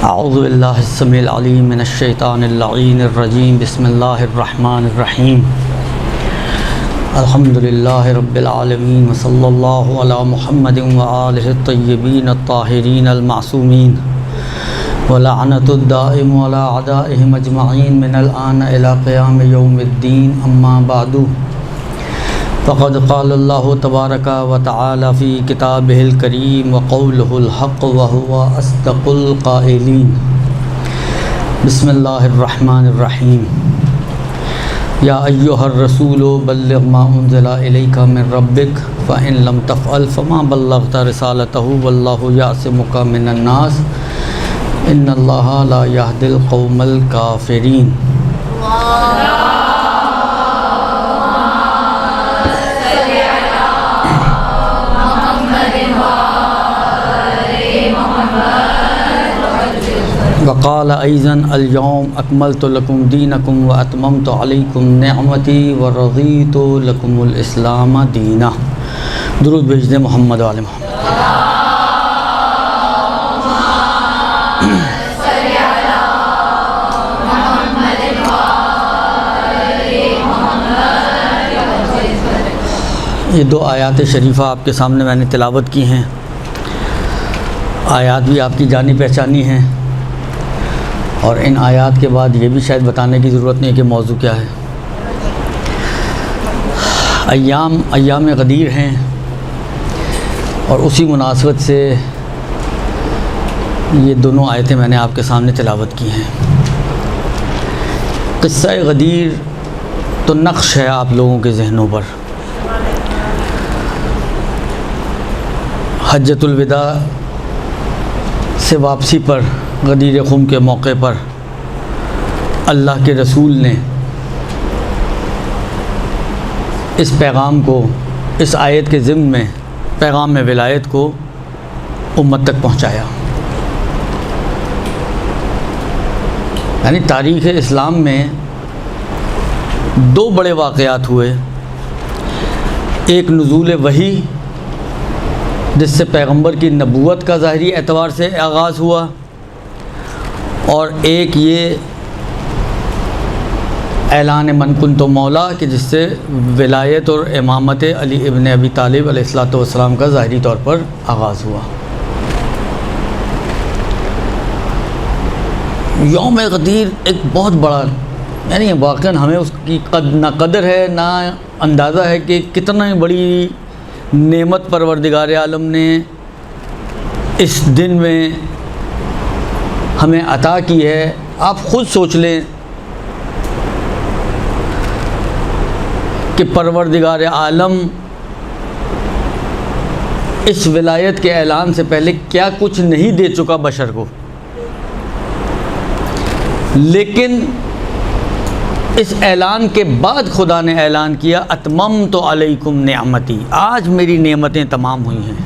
اعوذ باللہ السمیع العلیم من الشیطان اللعین الرجیم بسم اللہ الرحمن الرحیم الحمدللہ رب العالمین وصلی اللہ علی محمد وآلہ الطیبین الطاہرین المعصومین ولعنت الدائم علی اعدائہم اجمعین من الآن الی قیام یوم الدین اما بعد فقد قال اللہ تبارک و تعالی فی کتابہ الکریم وقولہ الحق وہو اصدق القائلین بسم اللہ الرحمن الرحیم یا ایہا الرسول بلغ ما انزل الیک من ربک فإن لم تفعل فما بلغت رسالتہ واللہ یعصمک من الناس ان اللہ لا یہدی القوم الکافرین۔ وقال ایضا اليوم اکملت لکم دینکم واتممت علیکم نعمتی ورضیت لکم الاسلام دینا۔ درود بھیج دیں محمد و آل محمد۔ یہ دو آیات شریفہ آپ کے سامنے میں نے تلاوت کی ہیں۔ آیات بھی آپ کی جانی پہچانی ہیں، اور ان آیات کے بعد یہ بھی شاید بتانے کی ضرورت نہیں ہے کہ موضوع کیا ہے۔ ایام غدیر ہیں، اور اسی مناسبت سے یہ دونوں آیتیں میں نے آپ کے سامنے تلاوت کی ہیں۔ قصہ غدیر تو نقش ہے آپ لوگوں کے ذہنوں پر۔ حجۃ الوداع سے واپسی پر غدیر خم کے موقع پر اللہ کے رسول نے اس پیغام کو، اس آیت کے ضمن میں پیغام ولایت کو امت تک پہنچایا۔ یعنی تاریخ اسلام میں دو بڑے واقعات ہوئے، ایک نزول وحی جس سے پیغمبر کی نبوت کا ظاہری اعتبار سے آغاز ہوا، اور ایک یہ اعلان من کنت مولا کہ جس سے ولایت اور امامت علی ابن ابی طالب علیہ الصلوۃ والسلام کا ظاہری طور پر آغاز ہوا۔ یوم غدیر ایک بہت بڑا، یعنی واقعاً ہمیں اس کی نہ قدر ہے نہ اندازہ ہے کہ کتنا بڑی نعمت پروردگار عالم نے اس دن میں ہمیں عطا کی ہے۔ آپ خود سوچ لیں کہ پروردگار عالم اس ولایت کے اعلان سے پہلے کیا کچھ نہیں دے چکا بشر کو، لیکن اس اعلان کے بعد خدا نے اعلان کیا اتممت علیکم نعمتی، آج میری نعمتیں تمام ہوئی ہیں۔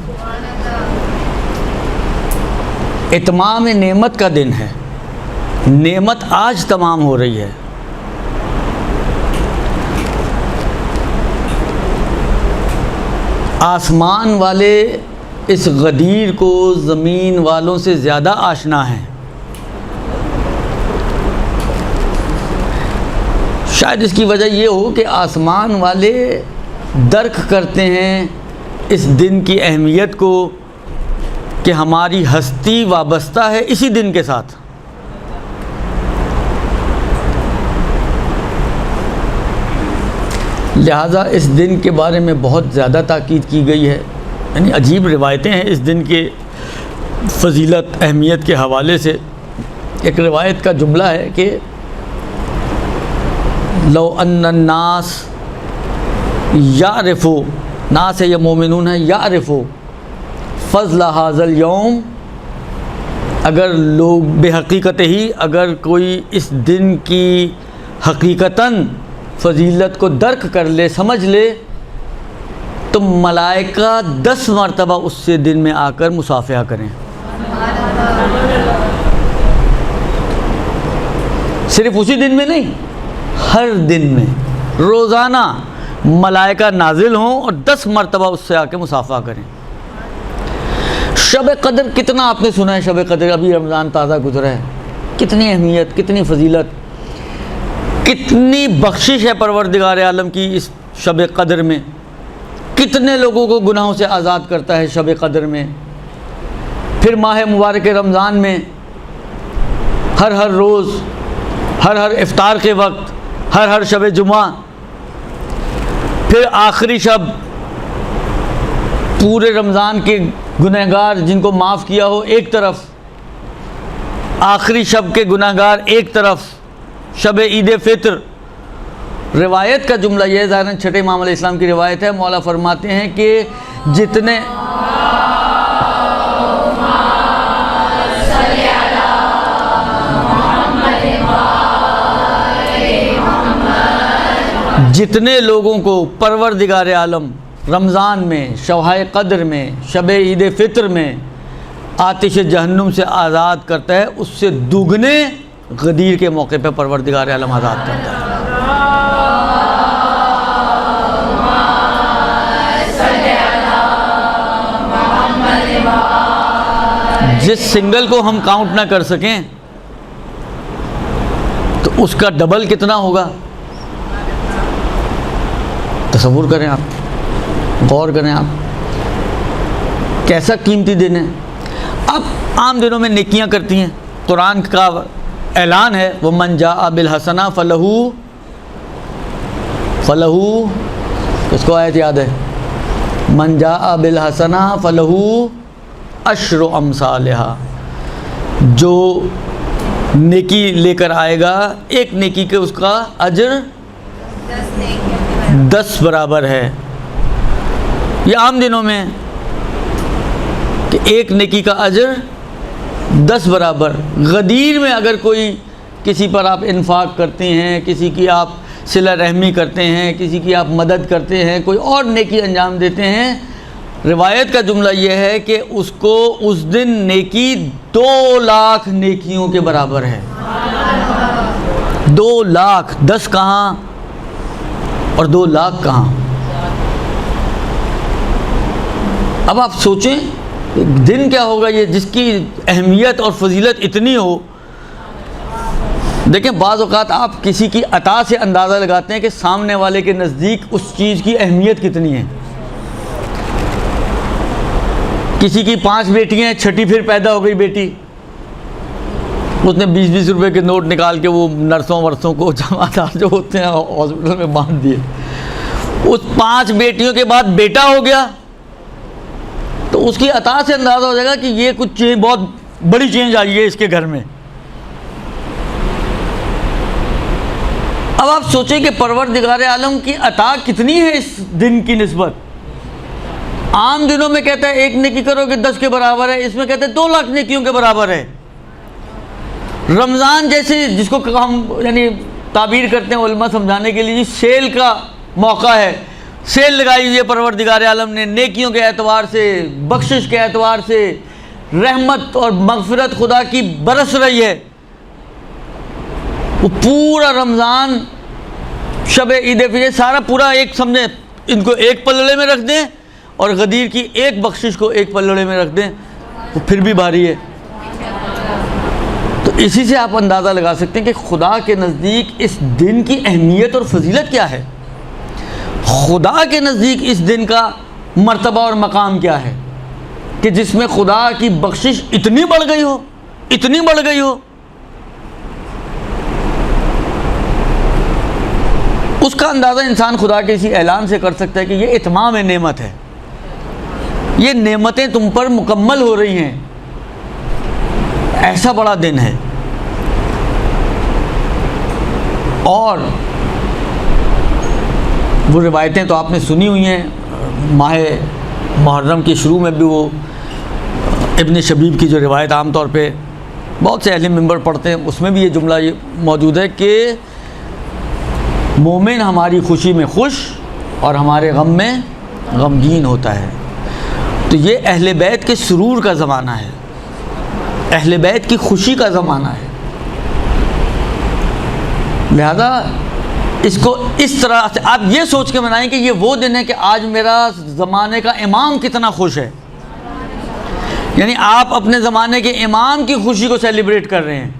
اتمام نعمت کا دن ہے، نعمت آج تمام ہو رہی ہے۔ آسمان والے اس غدیر کو زمین والوں سے زیادہ آشنا ہیں۔ شاید اس کی وجہ یہ ہو کہ آسمان والے درک کرتے ہیں اس دن کی اہمیت کو، کہ ہماری ہستی وابستہ ہے اسی دن کے ساتھ۔ لہٰذا اس دن کے بارے میں بہت زیادہ تاکید کی گئی ہے، یعنی عجیب روایتیں ہیں اس دن کے فضیلت اہمیت کے حوالے سے۔ ایک روایت کا جملہ ہے کہ لو ان الناس یعرفوا، ناس ہے یا مومنون ہے، یعرفوا فضل ھذا اليوم، اگر لوگ بے حقیقت ہی اگر کوئی اس دن کی حقیقتاً فضیلت کو درک کر لے، سمجھ لے، تو ملائکہ 10 مرتبہ اس سے دن میں آ کر مصافحہ کریں۔ صرف اسی دن میں نہیں، ہر دن میں روزانہ ملائکہ نازل ہوں اور 10 مرتبہ اس سے آ کے مصافحہ کریں۔ شب قدر کتنا آپ نے سنا ہے؟ شب قدر ابھی رمضان تازہ گزرا ہے، کتنی اہمیت، کتنی فضیلت، کتنی بخشش ہے پروردگار عالم کی اس شب قدر میں. کتنے لوگوں کو گناہوں سے آزاد کرتا ہے شب قدر میں. پھر ماہ مبارک رمضان میں ہر روز، ہر افطار کے وقت، ہر شب جمعہ، پھر آخری شب، پورے رمضان کے گنہگار جن کو معاف کیا ہو ایک طرف، آخری شب کے گنہگار ایک طرف، شب عید فطر. روایت کا جملہ یہ ہے، ظاہراً چھٹے امام علیہ السلام کی روایت ہے، مولا فرماتے ہیں کہ جتنے لوگوں کو پروردگار عالم رمضان میں، شبۂ قدر میں، شب عید فطر میں آتش جہنم سے آزاد کرتا ہے، اس سے دوگنے غدیر کے موقع پہ پروردگار عالم آزاد کرتا ہے. جس سنگل کو ہم کاؤنٹ نہ کر سکیں تو اس کا ڈبل کتنا ہوگا؟ تصور کریں آپ، غور کریں آپ، کیسا قیمتی دن ہے. اب عام دنوں میں نیکیاں کرتی ہیں، قرآن کا اعلان ہے وَمَنْ جَاءَ بِالْحَسَنَةِ فَلَهُ اس کو آیت یاد ہے، مَنْ جَاءَ بِالْحَسَنَةِ فَلَهُ عَشْرُ أَمْثَالِهَا، جو نیکی لے کر آئے گا ایک نیکی کے اس کا اجر 10 برابر ہے. یہ عام دنوں میں کہ ایک نیکی کا اجر 10 برابر. غدیر میں اگر کوئی کسی پر آپ انفاق کرتے ہیں، کسی کی آپ صلہ رحمی کرتے ہیں، کسی کی آپ مدد کرتے ہیں، کوئی اور نیکی انجام دیتے ہیں، روایت کا جملہ یہ ہے کہ اس کو اس دن نیکی 2 لاکھ نیکیوں کے برابر ہے. 2 لاکھ، 10 کہاں اور 2 لاکھ کہاں. اب آپ سوچیں دن کیا ہوگا یہ جس کی اہمیت اور فضیلت اتنی ہو. دیکھیں بعض اوقات آپ کسی کی عطا سے اندازہ لگاتے ہیں کہ سامنے والے کے نزدیک اس چیز کی اہمیت کتنی ہے. کسی کی 5 بیٹیاں ہیں، چھٹی پھر پیدا ہو گئی بیٹی، اس نے 20-20 روپے کے نوٹ نکال کے وہ نرسوں ورسوں کو، جماعتدار جو ہوتے ہیں ہاسپٹل میں باندھ دیے. اس 5 بیٹیوں کے بعد بیٹا ہو گیا تو اس کی عطا سے اندازہ ہو جائے گا کہ یہ کچھ بہت بڑی چینج آئی ہے اس کے گھر میں. اب آپ سوچیں کہ پروردگار عالم کی عطا کتنی ہے اس دن کی نسبت. عام دنوں میں کہتا ہے ایک نیکی کرو کہ 10 کے برابر ہے، اس میں کہتے ہیں 2 لاکھ نیکیوں کے برابر ہے. رمضان جیسے جس کو ہم یعنی تعبیر کرتے ہیں علماء سمجھانے کے لیے سیل کا موقع ہے، سیل لگائی ہوئی ہے پروردگار عالم نے نیکیوں کے اعتبار سے، بخشش کے اعتبار سے، رحمت اور مغفرت خدا کی برس رہی ہے. وہ پورا رمضان، شب عید فطر، سارا پورا ایک سمجھیں، ان کو ایک پلڑے میں رکھ دیں اور غدیر کی ایک بخشش کو ایک پلڑے میں رکھ دیں، وہ پھر بھی بھاری ہے. تو اسی سے آپ اندازہ لگا سکتے ہیں کہ خدا کے نزدیک اس دن کی اہمیت اور فضیلت کیا ہے. خدا کے نزدیک اس دن کا مرتبہ اور مقام کیا ہے کہ جس میں خدا کی بخشش اتنی بڑھ گئی ہو، اتنی بڑھ گئی ہو. اس کا اندازہ انسان خدا کے اسی اعلان سے کر سکتا ہے کہ یہ اتمام نعمت ہے، یہ نعمتیں تم پر مکمل ہو رہی ہیں، ایسا بڑا دن ہے. اور وہ روایتیں تو آپ نے سنی ہوئی ہیں، ماہ محرم کے شروع میں بھی وہ ابن شبیب کی جو روایت عام طور پہ بہت سے اہل منبر پڑھتے ہیں، اس میں بھی یہ جملہ یہ موجود ہے کہ مومن ہماری خوشی میں خوش اور ہمارے غم میں غمگین ہوتا ہے. تو یہ اہل بیت کے سرور کا زمانہ ہے، اہل بیت کی خوشی کا زمانہ ہے. لہذا اس کو اس طرح سے آپ یہ سوچ کے منائیں کہ یہ وہ دن ہے کہ آج میرا زمانے کا امام کتنا خوش ہے. یعنی آپ اپنے زمانے کے امام کی خوشی کو سیلیبریٹ کر رہے ہیں.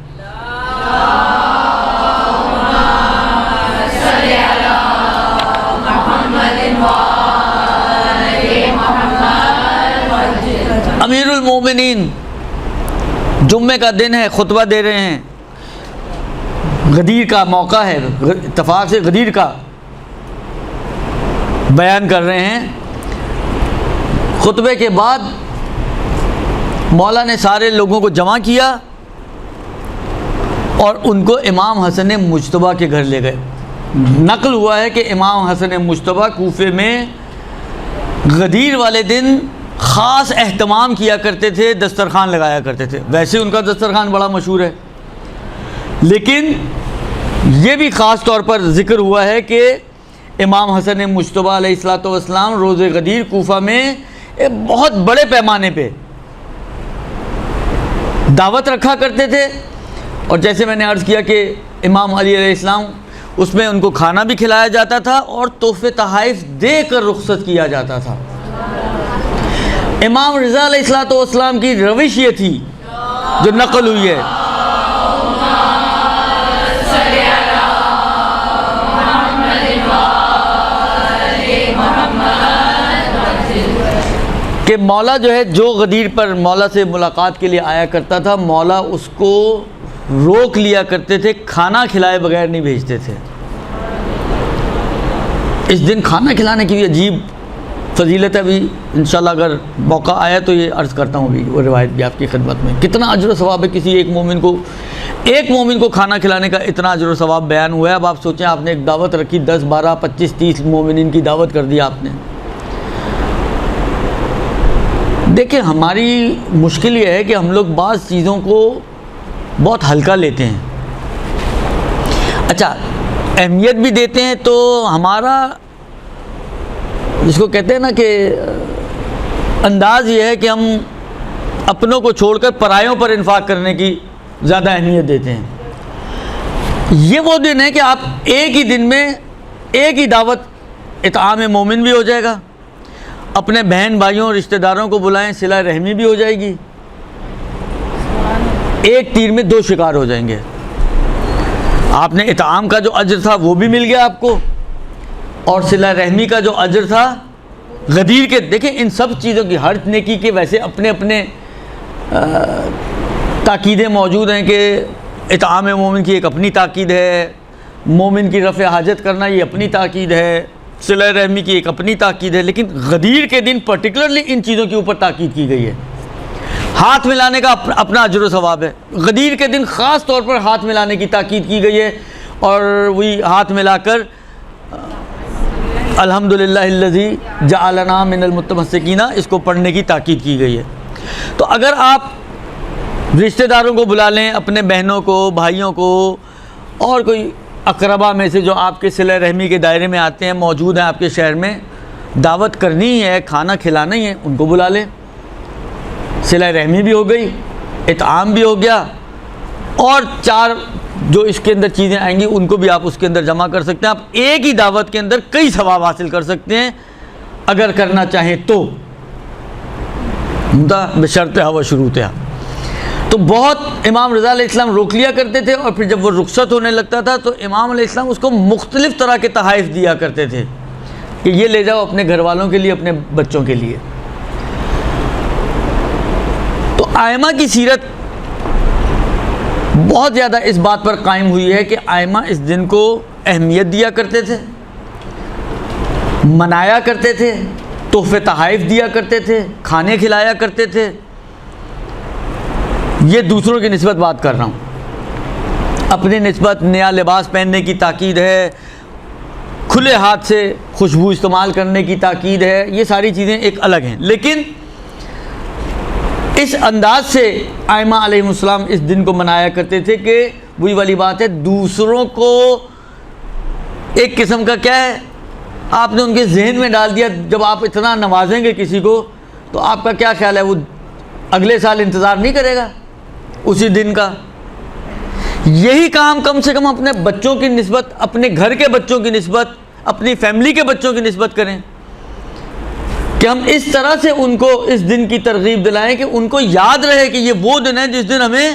امیر المومنین جمعے کا دن ہے، خطبہ دے رہے ہیں، غدیر کا موقع ہے، اتفاق سے غدیر کا بیان کر رہے ہیں. خطبے کے بعد مولا نے سارے لوگوں کو جمع کیا اور ان کو امام حسن مجتبیٰ کے گھر لے گئے. نقل ہوا ہے کہ امام حسن مجتبیٰ کوفے میں غدیر والے دن خاص اہتمام کیا کرتے تھے، دسترخوان لگایا کرتے تھے. ویسے ان کا دسترخوان بڑا مشہور ہے، لیکن یہ بھی خاص طور پر ذکر ہوا ہے کہ امام حسن مجتبیٰ علیہ الصلوۃ والسلام روز غدیر کوفہ میں ایک بہت بڑے پیمانے پہ دعوت رکھا کرتے تھے. اور جیسے میں نے عرض کیا کہ امام علی علیہ السلام اس میں ان کو کھانا بھی کھلایا جاتا تھا اور تحفے تحائف دے کر رخصت کیا جاتا تھا. امام رضا علیہ الصلوۃ والسلام کی روش یہ تھی جو نقل ہوئی ہے کہ مولا جو ہے جو غدیر پر مولا سے ملاقات کے لیے آیا کرتا تھا، مولا اس کو روک لیا کرتے تھے، کھانا کھلائے بغیر نہیں بھیجتے تھے. اس دن کھانا کھلانے کی بھی عجیب فضیلت ہے. ابھی انشاءاللہ اگر موقع آیا تو یہ عرض کرتا ہوں ابھی وہ روایت بھی آپ کی خدمت میں. کتنا اجر و ثواب ہے کسی ایک مومن کو کھانا کھلانے کا، اتنا اجر و ثواب بیان ہوا ہے. اب آپ سوچیں آپ نے ایک دعوت رکھی، 10 12 25 30 مومنین کی دعوت کر دی آپ نے. دیکھیں ہماری مشکل یہ ہے کہ ہم لوگ بعض چیزوں کو بہت ہلکا لیتے ہیں. اچھا اہمیت بھی دیتے ہیں تو ہمارا جس کو کہتے ہیں نا کہ انداز یہ ہے کہ ہم اپنوں کو چھوڑ کر پرایوں پر انفاق کرنے کی زیادہ اہمیت دیتے ہیں. یہ وہ دن ہے کہ آپ ایک ہی دن میں ایک ہی دعوت اطعام مومن بھی ہو جائے گا، اپنے بہن بھائیوں رشتہ داروں کو بلائیں، صلہ رحمی بھی ہو جائے گی. ایک تیر میں 2 شکار ہو جائیں گے. آپ نے اطعام کا جو اجر تھا وہ بھی مل گیا آپ کو، اور صلہ رحمی کا جو اجر تھا غدیر کے. دیکھیں ان سب چیزوں کی ہر نیکی کے ویسے اپنے اپنے تاکیدیں موجود ہیں کہ اطعام مومن کی ایک اپنی تاکید ہے، مومن کی رفع حاجت کرنا یہ اپنی تاکید ہے، صلہ رحمی کی ایک اپنی تاکید ہے. لیکن غدیر کے دن پرٹیکولرلی ان چیزوں کے اوپر تاکید کی گئی ہے. ہاتھ ملانے کا اپنا اجر و ثواب ہے. غدیر کے دن خاص طور پر ہاتھ ملانے کی تاکید کی گئی ہے، اور وہی ہاتھ ملا کر الحمدللہ الذی جعلنا من المتمسکین اس کو پڑھنے کی تاکید کی گئی ہے. تو اگر آپ رشتہ داروں کو بلا لیں، اپنے بہنوں کو، بھائیوں کو، اور کوئی اقربا میں سے جو آپ کے صلہ رحمی کے دائرے میں آتے ہیں، موجود ہیں آپ کے شہر میں، دعوت کرنی ہے، کھانا کھلانا ہی ہے، ان کو بلا لیں. صلہ رحمی بھی ہو گئی، اطعام بھی ہو گیا، اور 4 جو اس کے اندر چیزیں آئیں گی ان کو بھی آپ اس کے اندر جمع کر سکتے ہیں. آپ ایک ہی دعوت کے اندر کئی ثواب حاصل کر سکتے ہیں اگر کرنا چاہیں تو، بشرط و شروط. تو بہت امام رضا علیہ السلام روک لیا کرتے تھے، اور پھر جب وہ رخصت ہونے لگتا تھا تو امام علیہ السلام اس کو مختلف طرح کے تحائف دیا کرتے تھے کہ یہ لے جاؤ اپنے گھر والوں کے لیے، اپنے بچوں کے لیے. تو ائمہ کی سیرت بہت زیادہ اس بات پر قائم ہوئی ہے کہ ائمہ اس دن کو اہمیت دیا کرتے تھے، منایا کرتے تھے، تحفے تحائف دیا کرتے تھے، کھانے کھلایا کرتے تھے. یہ دوسروں کی نسبت بات کر رہا ہوں، اپنی نسبت نیا لباس پہننے کی تاکید ہے، کھلے ہاتھ سے خوشبو استعمال کرنے کی تاکید ہے. یہ ساری چیزیں ایک الگ ہیں، لیکن اس انداز سے ائمہ علیہ السلام اس دن کو منایا کرتے تھے کہ وہی والی بات ہے، دوسروں کو ایک قسم کا کیا ہے، آپ نے ان کے ذہن میں ڈال دیا. جب آپ اتنا نوازیں گے کسی کو تو آپ کا کیا خیال ہے وہ اگلے سال انتظار نہیں کرے گا اسی دن کا. یہی کام کم سے کم اپنے بچوں کی نسبت، اپنے گھر کے بچوں کی نسبت، اپنی فیملی کے بچوں کی نسبت کریں. کہ ہم اس طرح سے ان کو اس دن کی ترغیب دلائیں کہ ان کو یاد رہے کہ یہ وہ دن ہے جس دن ہمیں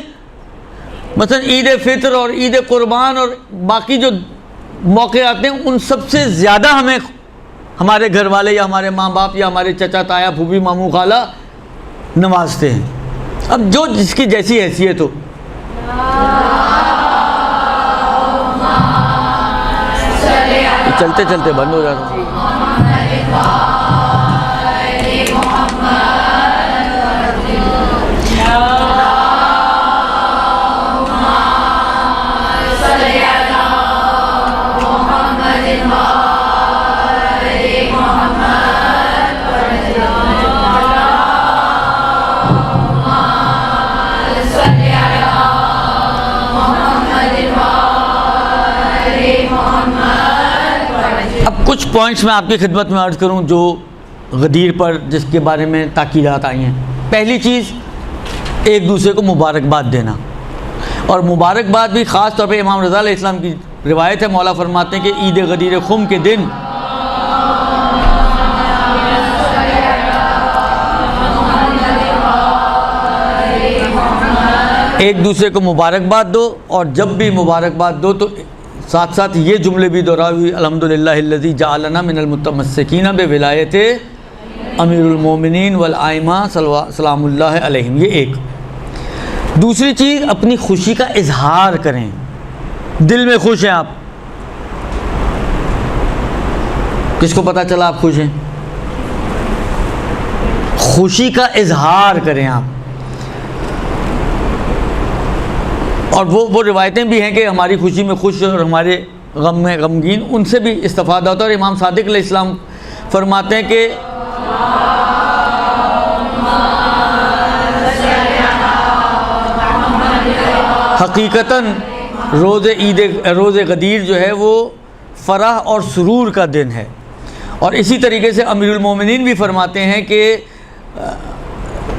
مثلا عید فطر اور عید قربان اور باقی جو موقع آتے ہیں ان سب سے زیادہ ہمیں ہمارے گھر والے یا ہمارے ماں باپ یا ہمارے چچا تایا پھوپھی ماموں خالہ نوازتے ہیں. اب جو جس کی جیسی حیثیت ہو. چلتے چلتے بند ہو جاتا. اب کچھ پوائنٹس میں آپ کی خدمت میں عرض کروں جو غدیر پر جس کے بارے میں تاکیدات آئی ہیں. پہلی چیز ایک دوسرے کو مبارکباد دینا, اور مبارکباد بھی خاص طور پہ امام رضا علیہ السلام کی روایت ہے. مولا فرماتے ہیں کہ عید غدیر خم کے دن ایک دوسرے کو مبارکباد دو, اور جب بھی مبارکباد دو تو ساتھ ساتھ یہ جملے بھی دہراؤ ہوئی الحمدللہ الذی جعلنا من المتمسکین بولایت امیر المومنین والائمہ سلام اللہ علیہم. یہ ایک. دوسری چیز اپنی خوشی کا اظہار کریں. دل میں خوش ہیں آپ, کس کو پتہ چلا آپ خوش ہیں؟ خوشی کا اظہار کریں آپ. اور وہ روایتیں بھی ہیں کہ ہماری خوشی میں خوش اور ہمارے غم میں غمگین, ان سے بھی استفادہ ہوتا ہے. اور امام صادق علیہ السلام فرماتے ہیں کہ حقیقتاً روز غدیر جو ہے وہ فرح اور سرور کا دن ہے. اور اسی طریقے سے امیر المومنین بھی فرماتے ہیں کہ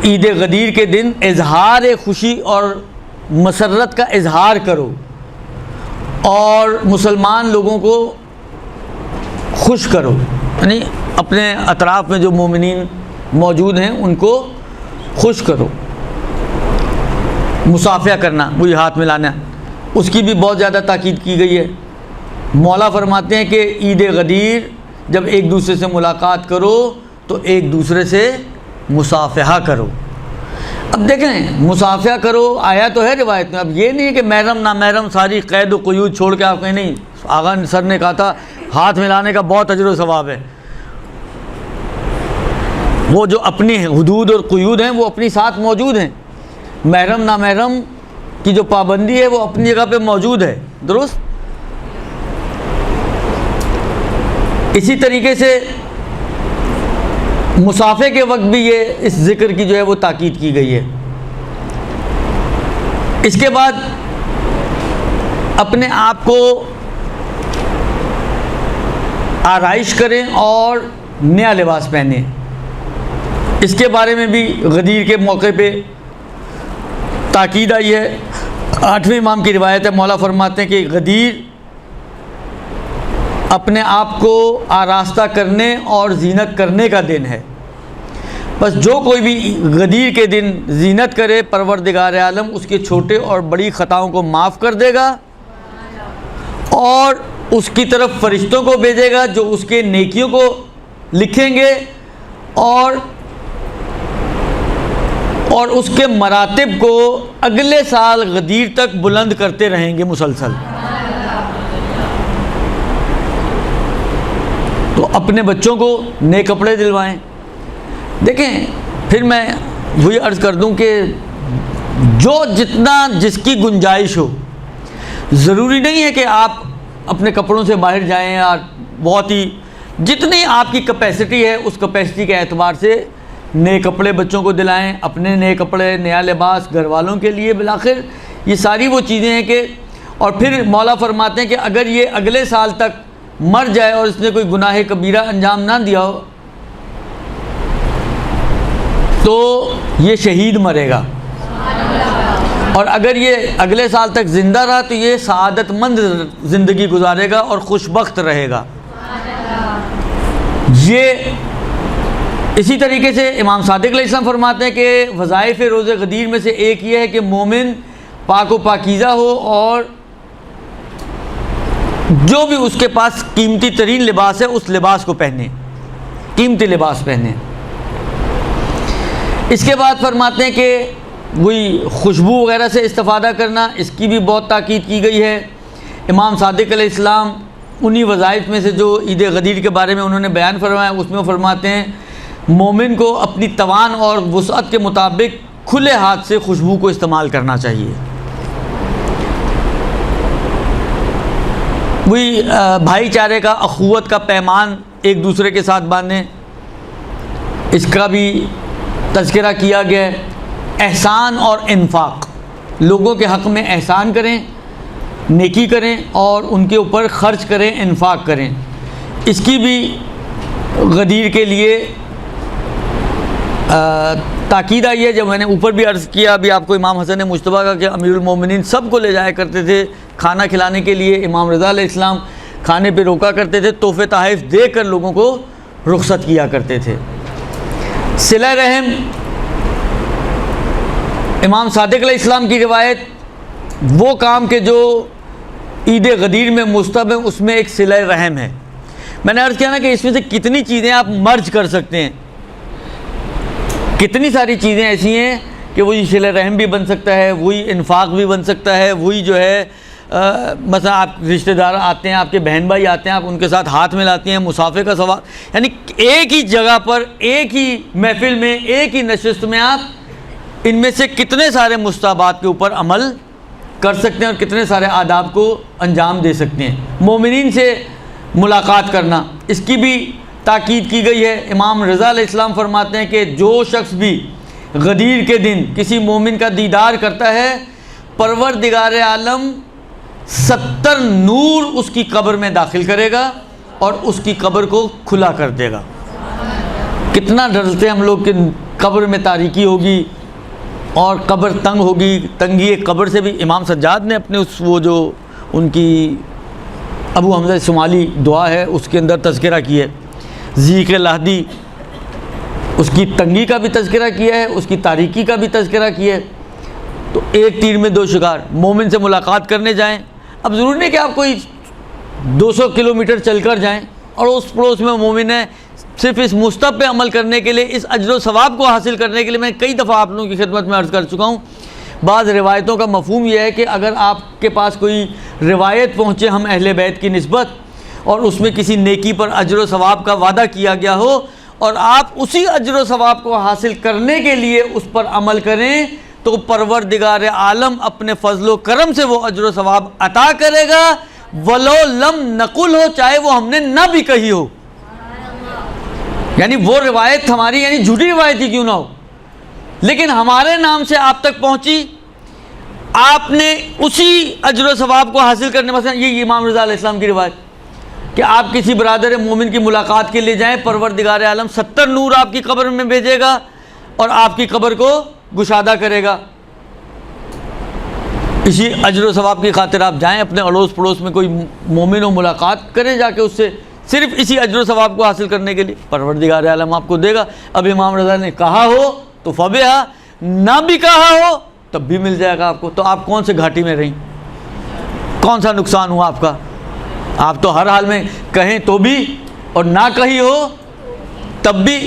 عید غدیر کے دن اظہار خوشی اور مسرت کا اظہار کرو اور مسلمان لوگوں کو خوش کرو, یعنی اپنے اطراف میں جو مومنین موجود ہیں ان کو خوش کرو. مصافحہ کرنا, وہی ہاتھ ملانا, اس کی بھی بہت زیادہ تاکید کی گئی ہے. مولا فرماتے ہیں کہ عید غدیر جب ایک دوسرے سے ملاقات کرو تو ایک دوسرے سے مصافحہ کرو. اب دیکھیں مصافحہ کرو آیا تو ہے روایت میں. اب یہ نہیں ہے کہ محرم نامحرم ساری قید و قیود چھوڑ کے آپ کہیں نہیں. آغا سر نے کہا تھا ہاتھ ملانے کا بہت اجر و ثواب ہے. وہ جو اپنی حدود اور قیود ہیں وہ اپنی ساتھ موجود ہیں. محرم نامحرم کی جو پابندی ہے وہ اپنی جگہ پہ موجود ہے, درست. اسی طریقے سے مصافحے کے وقت بھی یہ اس ذکر کی جو ہے وہ تاکید کی گئی ہے. اس کے بعد اپنے آپ کو آرائش کریں اور نیا لباس پہنیں. اس کے بارے میں بھی غدیر کے موقع پہ تاکید آئی ہے. 8ویں امام کی روایت ہے, مولا فرماتے ہیں کہ غدیر اپنے آپ کو آراستہ کرنے اور زینت کرنے کا دن ہے. بس جو کوئی بھی غدیر کے دن زینت کرے پروردگار عالم اس کے چھوٹے اور بڑی خطاؤں کو معاف کر دے گا اور اس کی طرف فرشتوں کو بھیجے گا جو اس کے نیکیوں کو لکھیں گے اور اس کے مراتب کو اگلے سال غدیر تک بلند کرتے رہیں گے مسلسل. تو اپنے بچوں کو نئے کپڑے دلوائیں. دیکھیں پھر میں وہی عرض کر دوں کہ جو جتنا جس کی گنجائش ہو, ضروری نہیں ہے کہ آپ اپنے کپڑوں سے باہر جائیں, اور بہت ہی جتنی آپ کی کیپیسٹی ہے اس کیپیسٹی کے اعتبار سے نئے کپڑے بچوں کو دلائیں, اپنے نئے کپڑے, نیا لباس گھر والوں کے لیے. بالآخر یہ ساری وہ چیزیں ہیں کہ, اور پھر مولا فرماتے ہیں کہ اگر یہ اگلے سال تک مر جائے اور اس نے کوئی گناہ کبیرہ انجام نہ دیا ہو تو یہ شہید مرے گا, اور اگر یہ اگلے سال تک زندہ رہا تو یہ سعادت مند زندگی گزارے گا اور خوش بخت رہے گا. یہ اسی طریقے سے امام صادق علیہ السلام فرماتے ہیں کہ وظائف روز غدیر میں سے ایک یہ ہے کہ مومن پاک و پاکیزہ ہو اور جو بھی اس کے پاس قیمتی ترین لباس ہے اس لباس کو پہنے، قیمتی لباس پہنے۔ اس کے بعد فرماتے ہیں کہ وہی خوشبو وغیرہ سے استفادہ کرنا، اس کی بھی بہت تاکید کی گئی ہے۔ امام صادق علیہ السلام انہی وظائف میں سے جو عید غدیر کے بارے میں انہوں نے بیان فرمایا، اس میں وہ فرماتے ہیں مومن کو اپنی توان اور وسعت کے مطابق کھلے ہاتھ سے خوشبو کو استعمال کرنا چاہیے۔ وہی بھائی چارے کا، اخوت کا پیمان ایک دوسرے کے ساتھ باندھیں، اس کا بھی تذکرہ کیا گیا ہے۔ احسان اور انفاق، لوگوں کے حق میں احسان کریں، نیکی کریں اور ان کے اوپر خرچ کریں، انفاق کریں، اس کی بھی غدیر کے لیے تاکید آئی ہے۔ جب میں نے اوپر بھی عرض کیا ابھی آپ کو امام حسن مجتبیٰ کا کہ امیر المومنین سب کو لے جایا کرتے تھے کھانا کھلانے کے لیے، امام رضا علیہ السلام کھانے پہ روکا کرتے تھے، تحفے تحائف دے کر لوگوں کو رخصت کیا کرتے تھے۔ صلہ رحم، امام صادق علیہ السلام کی روایت، وہ کام کہ جو عید غدیر میں مستحب ہے اس میں ایک صلہ رحم ہے۔ میں نے عرض کیا نا کہ اس میں سے کتنی چیزیں آپ مرج کر سکتے ہیں، کتنی ساری چیزیں ایسی ہیں کہ وہی صلہ رحم بھی بن سکتا ہے، وہی انفاق بھی بن سکتا ہے، وہی جو ہے مثلا آپ رشتہ دار آتے ہیں، آپ کے بہن بھائی آتے ہیں، آپ ان کے ساتھ ہاتھ ملاتے ہیں، مسافے کا ثواب، یعنی ایک ہی جگہ پر، ایک ہی محفل میں، ایک ہی نشست میں آپ ان میں سے کتنے سارے مستحبات کے اوپر عمل کر سکتے ہیں اور کتنے سارے آداب کو انجام دے سکتے ہیں۔ مومنین سے ملاقات کرنا، اس کی بھی تاکید کی گئی ہے۔ امام رضا علیہ السلام فرماتے ہیں کہ جو شخص بھی غدیر کے دن کسی مومن کا دیدار کرتا ہے، پروردگار عالم 70 نور اس کی قبر میں داخل کرے گا اور اس کی قبر کو کھلا کر دے گا۔ کتنا ڈرتے ہم لوگ کہ قبر میں تاریکی ہوگی اور قبر تنگ ہوگی، تنگی قبر سے بھی امام سجاد نے اپنے وہ جو ان کی ابو حمزہ شمالی دعا ہے اس کے اندر تذکرہ کیا ہے، ذیق لحدی، اس کی تنگی کا بھی تذکرہ کیا ہے، اس کی تاریکی کا بھی تذکرہ کیا ہے۔ تو ایک تیر میں دو شکار، مومن سے ملاقات کرنے جائیں۔ اب ضروری نہیں کہ آپ کوئی 200 کلومیٹر چل کر جائیں اور اس پڑوس میں مومن ہے، صرف اس مستحب پہ عمل کرنے کے لیے، اس اجر و ثواب کو حاصل کرنے کے لیے۔ میں کئی دفعہ آپ لوگوں کی خدمت میں عرض کر چکا ہوں، بعض روایتوں کا مفہوم یہ ہے کہ اگر آپ کے پاس کوئی روایت پہنچے ہم اہل بیت کی نسبت اور اس میں کسی نیکی پر اجر و ثواب کا وعدہ کیا گیا ہو اور آپ اسی اجر و ثواب کو حاصل کرنے کے لیے اس پر عمل کریں، تو پروردگار عالم اپنے فضل و کرم سے وہ اجر و ثواب عطا کرے گا، ولو لم نقل ہو، چاہے وہ ہم نے نہ بھی کہی ہو۔ یعنی وہ روایت ہماری، یعنی جھوٹی روایت ہی کیوں نہ ہو، لیکن ہمارے نام سے آپ تک پہنچی، آپ نے اسی اجر و ثواب کو حاصل کرنے، مثلا یہ امام رضا علیہ السلام کی روایت کہ آپ کسی برادر مومن کی ملاقات کے لیے جائیں، پروردگار عالم 70 نور آپ کی قبر میں بھیجے گا اور آپ کی قبر کو گشادہ کرے گا۔ اسی اجر و ثواب کی خاطر آپ جائیں، اپنے اڑوس پڑوس میں کوئی مومن و ملاقات کریں جا کے اس سے، صرف اسی اجر و ثواب کو حاصل کرنے کے لیے، پروردگار عالم آپ کو دے گا۔ اب امام رضا نے کہا ہو تو فبہا، نہ بھی کہا ہو تب بھی مل جائے گا آپ کو۔ تو آپ کون سے گھاٹی میں رہیں، کون سا نقصان ہوا آپ کا؟ آپ تو ہر حال میں کہیں تو بھی اور نہ کہی ہو تب بھی،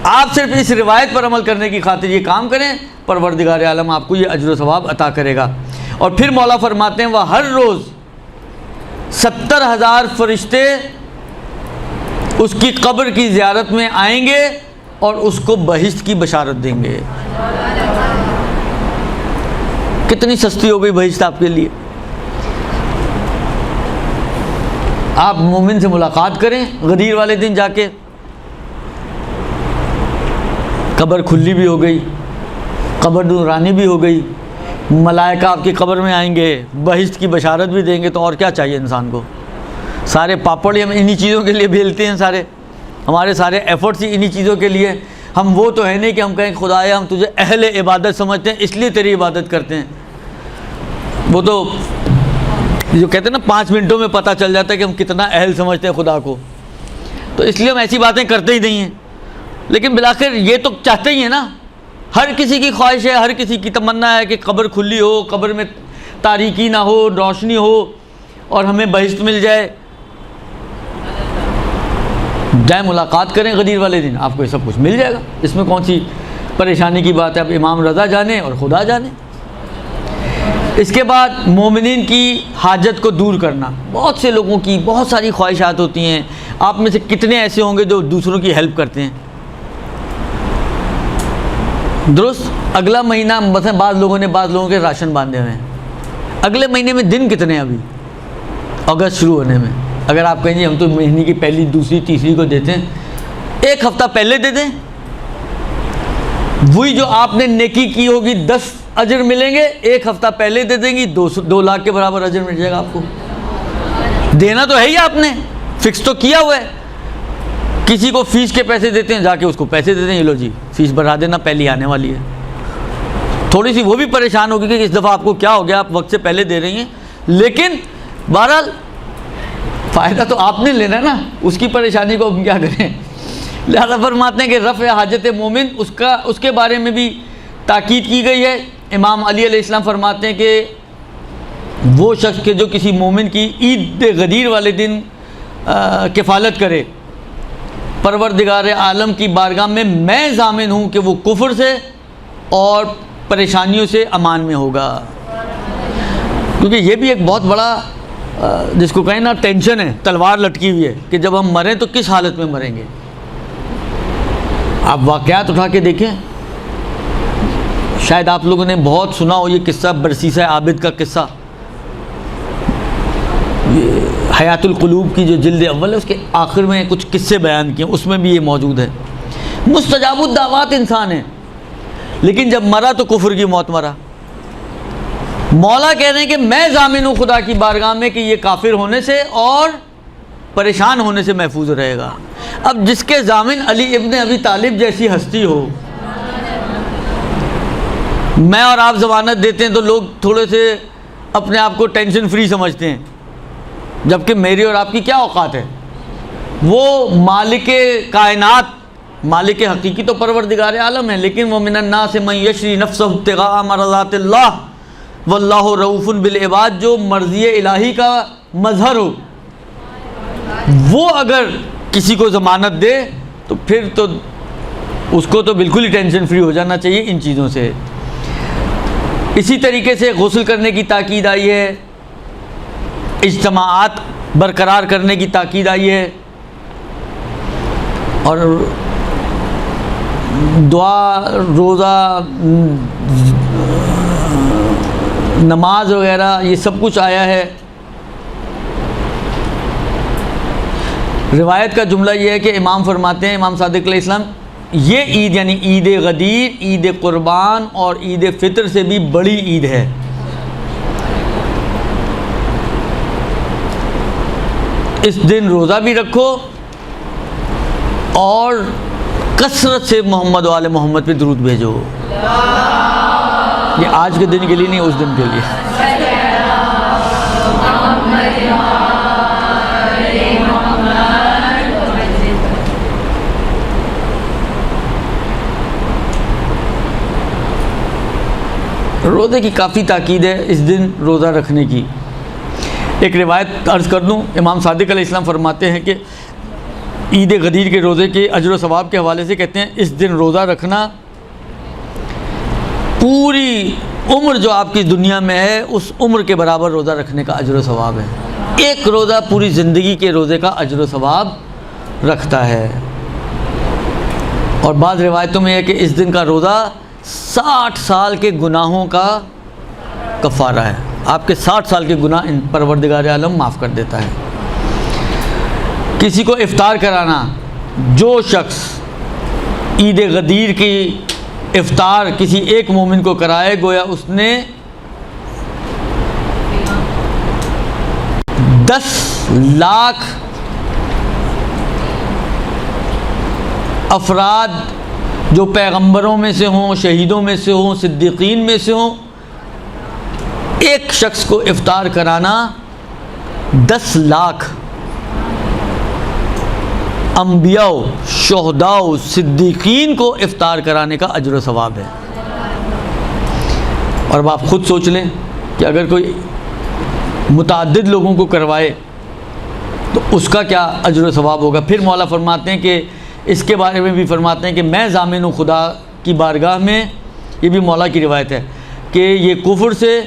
آپ صرف اس روایت پر عمل کرنے کی خاطر یہ کام کریں، پروردگار عالم آپ کو یہ اجر و ثواب عطا کرے گا۔ اور پھر مولا فرماتے ہیں وہ ہر روز 70,000 فرشتے اس کی قبر کی زیارت میں آئیں گے اور اس کو بہشت کی بشارت دیں گے۔ کتنی سستی ہو گئی بہشت آپ کے لیے۔ آپ مومن سے ملاقات کریں غدیر والے دن جا کے، قبر کھلی بھی ہو گئی، قبر نورانی بھی ہو گئی، ملائکہ آپ کی قبر میں آئیں گے، بہشت کی بشارت بھی دیں گے، تو اور کیا چاہیے انسان کو؟ سارے پاپڑ ہم انہی چیزوں کے لیے بھیلتے ہیں، سارے ہمارے سارے ایفرٹس ہی انہی چیزوں کے لیے۔ ہم وہ تو ہے نہیں کہ ہم کہیں خدایا ہم تجھے اہل عبادت سمجھتے ہیں اس لیے تیری عبادت کرتے ہیں۔ وہ تو جو کہتے ہیں نا 5 منٹوں میں پتہ چل جاتا ہے کہ ہم کتنا اہل سمجھتے ہیں خدا کو، تو اس لیے ہم ایسی باتیں کرتے ہی نہیں ہیں۔ لیکن بالآخر یہ تو چاہتے ہی ہیں نا، ہر کسی کی خواہش ہے، ہر کسی کی تمنا ہے کہ قبر کھلی ہو، قبر میں تاریکی نہ ہو، روشنی ہو اور ہمیں بہشت مل جائے۔ جائیں ملاقات کریں غدیر والے دن، آپ کو یہ سب کچھ مل جائے گا، اس میں کون سی پریشانی کی بات ہے؟ اب امام رضا جانے اور خدا جانے۔ اس کے بعد مومنین کی حاجت کو دور کرنا۔ بہت سے لوگوں کی بہت ساری خواہشات ہوتی ہیں، آپ میں سے کتنے ایسے ہوں گے جو دوسروں کی ہیلپ کرتے ہیں؟ درست، اگلا مہینہ مثلا بعض لوگوں کے راشن باندھے ہوئے ہیں، اگلے مہینے میں دن کتنے ہیں؟ ابھی اگست شروع ہونے میں، اگر آپ کہیں جی ہم تو مہینے کی پہلی، دوسری، تیسری کو دیتے ہیں، ایک ہفتہ پہلے دے دیں، وہی جو آپ نے نیکی کی ہوگی 10 اجر ملیں گے، ایک ہفتہ پہلے دے دیں گی 2 لاکھ کے برابر اجر مل جائے گا آپ کو۔ دینا تو ہے ہی، آپ نے فکس تو کیا ہوا ہے۔ کسی کو فیس کے پیسے دیتے ہیں، جا کے اس کو پیسے دے دیں، یہ لو جی فیس بڑھا دینا، پہلی آنے والی ہے۔ تھوڑی سی وہ بھی پریشان ہوگی کہ اس دفعہ آپ کو کیا ہو گیا، آپ وقت سے پہلے دے رہی ہیں، لیکن بہرحال فائدہ تو آپ نے لینا نا، اس کی پریشانی کو ہم کیا کریں۔ لہذا فرماتے ہیں کہ رفع حاجت مومن، اس کے بارے میں بھی تاکید کی گئی ہے۔ امام علی علیہ السلام فرماتے ہیں کہ وہ شخص کہ جو کسی مومن کی عید غدیر والے دن کفالت کرے، پروردگار عالم کی بارگاہ میں ضامن ہوں کہ وہ کفر سے اور پریشانیوں سے امان میں ہوگا۔ کیونکہ یہ بھی ایک بہت بڑا جس کو کہیں نا ٹینشن ہے، تلوار لٹکی ہوئی ہے کہ جب ہم مریں تو کس حالت میں مریں گے۔ آپ واقعات اٹھا کے دیکھیں، شاید آپ لوگوں نے بہت سنا ہو یہ قصہ، برسیسہ عابد کا قصہ، حیات القلوب کی جو جلد اول ہے اس کے آخر میں کچھ قصے بیان کیے، اس میں بھی یہ موجود ہے۔ مستجاب الدعوات انسان ہے، لیکن جب مرا تو کفر کی موت مرا۔ مولا کہہ رہے ہیں کہ میں ضامن ہوں خدا کی بارگاہ میں کہ یہ کافر ہونے سے اور پریشان ہونے سے محفوظ رہے گا۔ اب جس کے ضامن علی ابن ابی طالب جیسی ہستی ہو، میں اور آپ ضمانت دیتے ہیں تو لوگ تھوڑے سے اپنے آپ کو ٹینشن فری سمجھتے ہیں، جبکہ میری اور آپ کی کیا اوقات ہے؟ وہ مالک کائنات، مالک حقیقی تو پروردگار عالم ہے، لیکن وہ من الناس من یشری نفسہ ابتغاء مرضات اللہ واللہ رؤوف بالعباد، جو مرضی الہی کا مظہر ہو، وہ اگر کسی کو ضمانت دے تو پھر تو اس کو تو بالکل ہی ٹینشن فری ہو جانا چاہیے ان چیزوں سے۔ اسی طریقے سے غسل کرنے کی تاکید آئی ہے، اجتماعات برقرار کرنے کی تاکید آئی ہے، اور دعا، روزہ، نماز وغیرہ یہ سب کچھ آیا ہے۔ روایت کا جملہ یہ ہے کہ امام فرماتے ہیں، امام صادق علیہ السلام، یہ عید یعنی عید غدیر، عید قربان اور عید فطر سے بھی بڑی عید ہے۔ اس دن روزہ بھی رکھو اور کثرت سے محمد و آل محمد پہ درود بھیجو۔ یہ آج کے دن کے لیے نہیں، اس دن کے لیے۔ روزے کی کافی تاکید ہے اس دن روزہ رکھنے کی۔ ایک روایت عرض کر دوں، امام صادق علیہ السلام فرماتے ہیں کہ عید غدیر کے روزے کے اجر و ثواب کے حوالے سے کہتے ہیں اس دن روزہ رکھنا پوری عمر جو آپ کی دنیا میں ہے اس عمر کے برابر روزہ رکھنے کا اجر و ثواب ہے۔ ایک روزہ پوری زندگی کے روزے کا اجر و ثواب رکھتا ہے۔ اور بعض روایتوں میں ہے کہ اس دن کا روزہ 60 سال کے گناہوں کا کفارہ ہے، آپ کے 60 سال کے گناہ پروردگار عالم معاف کر دیتا ہے۔ کسی کو افطار کرانا، جو شخص عید غدیر کی افطار کسی ایک مومن کو کرائے، گویا اس نے 10 لاکھ افراد جو پیغمبروں میں سے ہوں، شہیدوں میں سے ہوں، صدیقین میں سے ہوں، ایک شخص کو افطار کرانا 10 لاکھ انبیاء، شہداء، صدیقین کو افطار کرانے کا اجر و ثواب ہے۔ اور اب آپ خود سوچ لیں کہ اگر کوئی متعدد لوگوں کو کروائے تو اس کا کیا اجر و ثواب ہوگا۔ پھر مولا فرماتے ہیں کہ اس کے بارے میں بھی فرماتے ہیں کہ میں ضامن ہوں خدا کی بارگاہ میں، یہ بھی مولا کی روایت ہے، کہ یہ کفر سے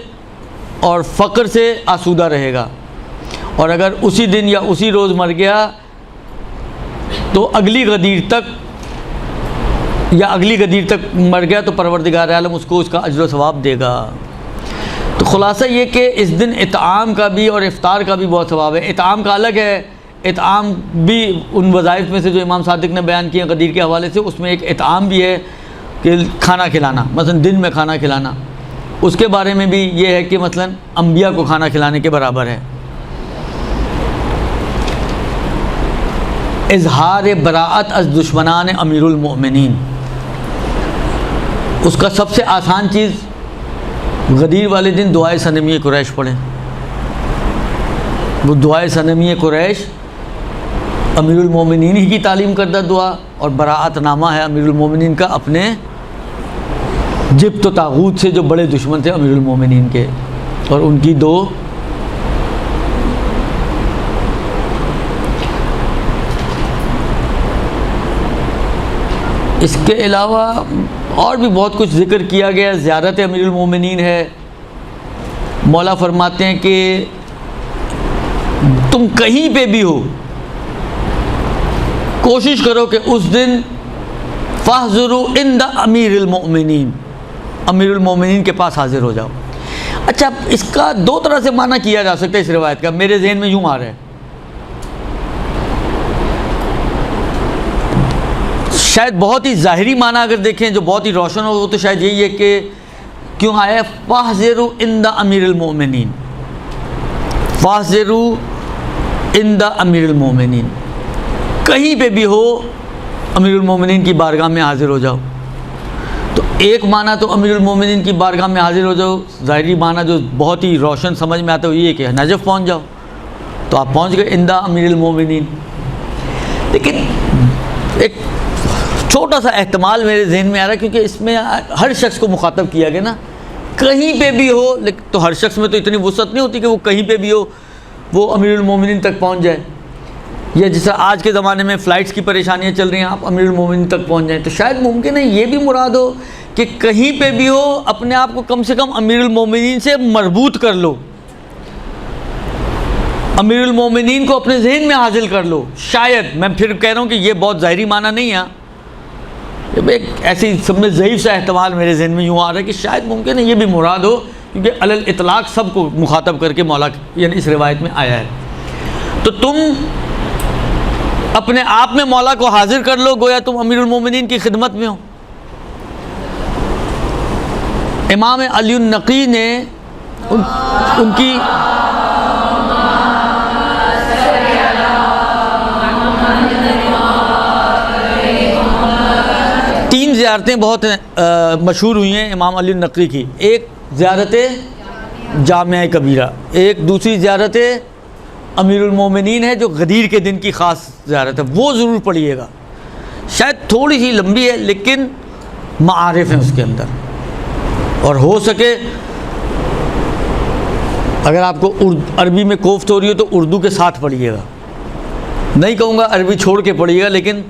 اور فقر سے آسودہ رہے گا، اور اگر اسی دن یا اسی روز مر گیا تو اگلی غدیر تک مر گیا تو پروردگار عالم اس کو اس کا اجر و ثواب دے گا۔ تو خلاصہ یہ کہ اس دن اطعام کا بھی اور افطار کا بھی بہت ثواب ہے۔ اطعام کا الگ ہے، اطعام بھی ان وظائف میں سے جو امام صادق نے بیان کیے غدیر کے حوالے سے، اس میں ایک اطعام بھی ہے کہ کھانا کھلانا، مثلا دن میں کھانا کھلانا، اس کے بارے میں بھی یہ ہے کہ مثلا انبیاء کو کھانا کھلانے کے برابر ہے۔ اظہار براءت از دشمنان امیر المؤمنین، اس کا سب سے آسان چیز غدیر والے دن دعائے صنمیہ قریش پڑھیں۔ وہ دعائے صنمیہ قریش امیر المومنین ہی کی تعلیم کردہ دعا، اور براءت نامہ ہے امیر المومنین کا اپنے جبت و طاغوت سے جو بڑے دشمن تھے امیر المومنین کے، اور ان کی دو اس کے علاوہ اور بھی بہت کچھ ذکر کیا گیا۔ زیارت امیر المومنین ہے، مولا فرماتے ہیں کہ تم کہیں پہ بھی ہو کوشش کرو کہ اس دن فاحضروا عند امیر المؤمنین، امیر المومنین کے پاس حاضر ہو جاؤ۔ اچھا، اس کا دو طرح سے معنی کیا جا سکتا ہے اس روایت کا، میرے ذہن میں یوں آ رہا ہے۔ شاید بہت ہی ظاہری معنی اگر دیکھیں جو بہت ہی روشن ہو وہ تو شاید یہی ہے کہ کیوں آیا فاحضروا عند امیر المؤمنین، فاحضروا عند امیر المؤمنین، کہیں پہ بھی ہو امیر المومنین کی بارگاہ میں حاضر ہو جاؤ۔ تو ایک معنی تو امیر المومنین کی بارگاہ میں حاضر ہو جاؤ، ظاہری معنی جو بہت ہی روشن سمجھ میں آتا ہے وہ یہ کہ نجف پہنچ جاؤ، تو آپ پہنچ گئے عند امیر المومنین۔ لیکن ایک چھوٹا سا احتمال میرے ذہن میں آ رہا ہے، کیونکہ اس میں ہر شخص کو مخاطب کیا گیا نا، کہیں پہ بھی ہو، لیکن تو ہر شخص میں تو اتنی وسعت نہیں ہوتی کہ وہ کہیں پہ بھی ہو وہ امیر المومنین تک پہنچ جائے، یا جس طرح آج کے زمانے میں فلائٹس کی پریشانیاں چل رہی ہیں آپ امیر المومنین تک پہنچ جائیں۔ تو شاید ممکن ہے یہ بھی مراد ہو کہ کہیں پہ بھی ہو اپنے آپ کو کم سے کم امیر المومنین سے مربوط کر لو، امیر المومنین کو اپنے ذہن میں حاصل کر لو۔ شاید میں پھر کہہ رہا ہوں کہ یہ بہت ظاہری معنی نہیں ہے، ایک ایسی سب میں ضعیف سا احتمال میرے ذہن میں یوں آ رہا ہے کہ شاید ممکن ہے یہ بھی مراد ہو، کیونکہ علی الاطلاق سب کو مخاطب کر کے مولا یعنی اس روایت میں آیا ہے۔ تو تم اپنے آپ میں مولا کو حاضر کر لو، گویا تم امیر المومنین کی خدمت میں ہو۔ امام علی النقی نے ان کی تین زیارتیں بہت مشہور ہوئی ہیں امام علی النقی کی، ایک زیارت جامعہ کبیرہ، ایک دوسری زیارت امیر المومنین ہے جو غدیر کے دن کی خاص زیارت ہے، وہ ضرور پڑھیے گا۔ شاید تھوڑی سی لمبی ہے لیکن معارف ہیں اس کے اندر، اور ہو سکے اگر آپ کو عربی میں کوفت ہو رہی ہو تو اردو کے ساتھ پڑھیے گا، نہیں کہوں گا عربی چھوڑ کے پڑھیے گا لیکن